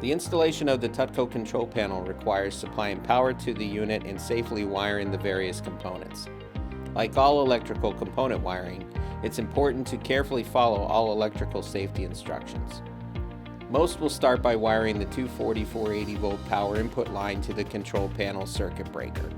The installation of the TUTCO control panel requires supplying power to the unit and safely wiring the various components. Like all electrical component wiring, it's important to carefully follow all electrical safety instructions. Most will start by wiring the 240/480 volt power input line to the control panel circuit breaker.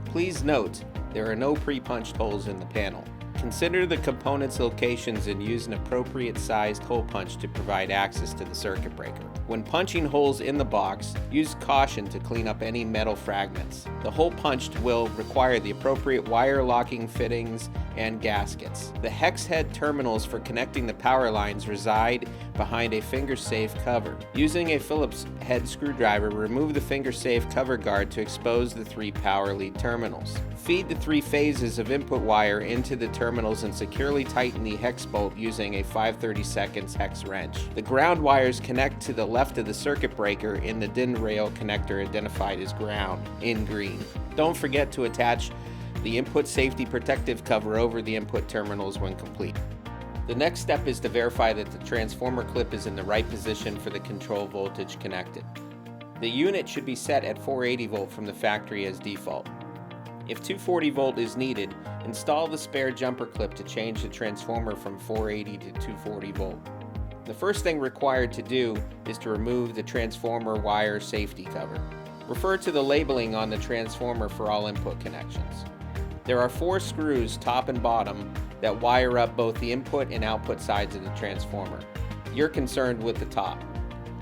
Please note, there are no pre-punched holes in the panel. Consider the components' locations and use an appropriate sized hole punch to provide access to the circuit breaker. When punching holes in the box, use caution to clean up any metal fragments. The hole punched will require the appropriate wire locking fittings and gaskets. The hex head terminals for connecting the power lines reside behind a finger-safe cover. Using a Phillips head screwdriver, remove the finger-safe cover guard to expose the 3 power lead terminals. Feed the 3 phases of input wire into the terminals and securely tighten the hex bolt using a 5/32 hex wrench. The ground wires connect to the left of the circuit breaker in the DIN rail connector identified as ground in green. Don't forget to attach the input safety protective cover over the input terminals when complete. The next step is to verify that the transformer clip is in the right position for the control voltage connected. The unit should be set at 480 volt from the factory as default. If 240 volt is needed, install the spare jumper clip to change the transformer from 480 to 240 volt. The first thing required to do is to remove the transformer wire safety cover. Refer to the labeling on the transformer for all input connections. There are 4 screws, top and bottom, that wire up both the input and output sides of the transformer. You're concerned with the top.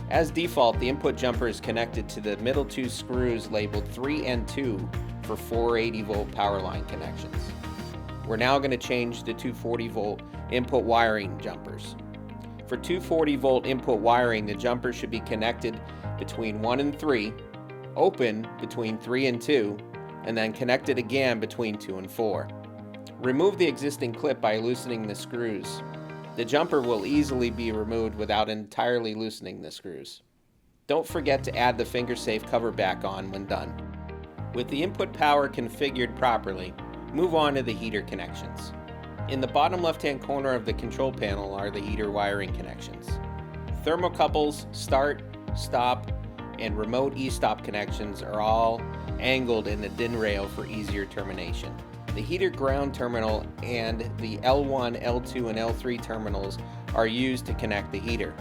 As default, the input jumper is connected to the middle 2 screws labeled 3 and 2 for 480 volt power line connections. We're now going to change the 240 volt input wiring jumpers. For 240 volt input wiring, the jumper should be connected between 1 and 3, open between 3 and 2, and then connected again between 2 and 4. Remove the existing clip by loosening the screws. The jumper will easily be removed without entirely loosening the screws. Don't forget to add the finger-safe cover back on when done. With the input power configured properly, move on to the heater connections. In the bottom left-hand corner of the control panel are the heater wiring connections. Thermocouples, start, stop, and remote e-stop connections are all angled in the DIN rail for easier termination. The heater ground terminal and the L1, L2, and L3 terminals are used to connect the heater.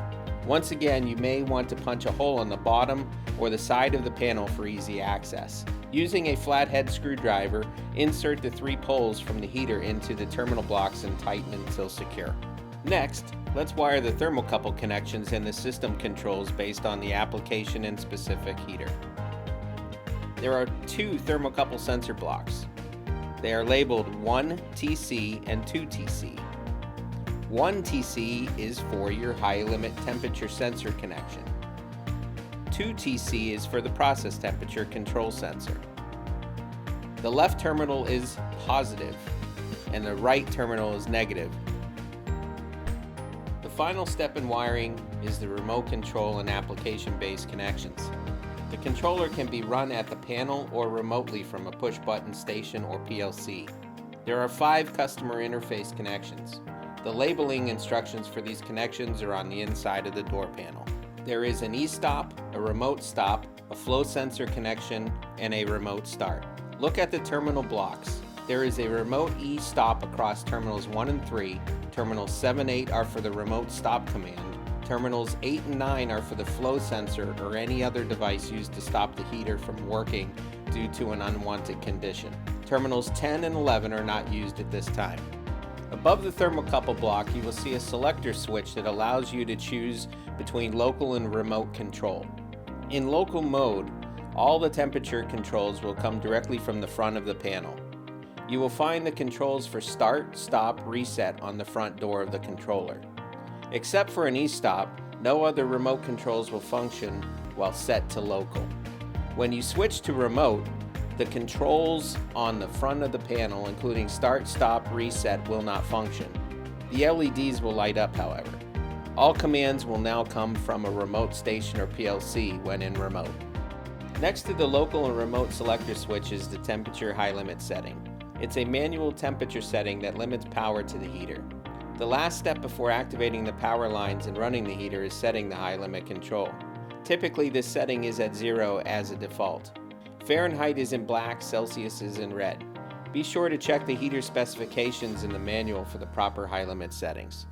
Once again, you may want to punch a hole on the bottom or the side of the panel for easy access. Using a flathead screwdriver, insert the 3 poles from the heater into the terminal blocks and tighten until secure. Next, let's wire the thermocouple connections and the system controls based on the application and specific heater. There are 2 thermocouple sensor blocks. They are labeled 1TC and 2TC. 1TC is for your high limit temperature sensor connection. 2TC is for the process temperature control sensor. The left terminal is positive and the right terminal is negative. The final step in wiring is the remote control and application-based connections. The controller can be run at the panel or remotely from a push-button station or PLC. There are 5 customer interface connections. The labeling instructions for these connections are on the inside of the door panel. There is an e-stop, a remote stop, a flow sensor connection, and a remote start. Look at the terminal blocks. There is a remote e-stop across terminals 1 and 3. Terminals 7, 8 are for the remote stop command. Terminals 8 and 9 are for the flow sensor or any other device used to stop the heater from working due to an unwanted condition. Terminals 10 and 11 are not used at this time. Above the thermocouple block, you will see a selector switch that allows you to choose between local and remote control. In local mode, all the temperature controls will come directly from the front of the panel. You will find the controls for start, stop, reset on the front door of the controller. Except for an e-stop, no other remote controls will function while set to local. When you switch to remote, the controls on the front of the panel, including start, stop, reset, will not function. The LEDs will light up, however. All commands will now come from a remote station or PLC when in remote. Next to the local and remote selector switch is the temperature high limit setting. It's a manual temperature setting that limits power to the heater. The last step before activating the power lines and running the heater is setting the high limit control. Typically, this setting is at 0 as a default. Fahrenheit is in black, Celsius is in red. Be sure to check the heater specifications in the manual for the proper high limit settings.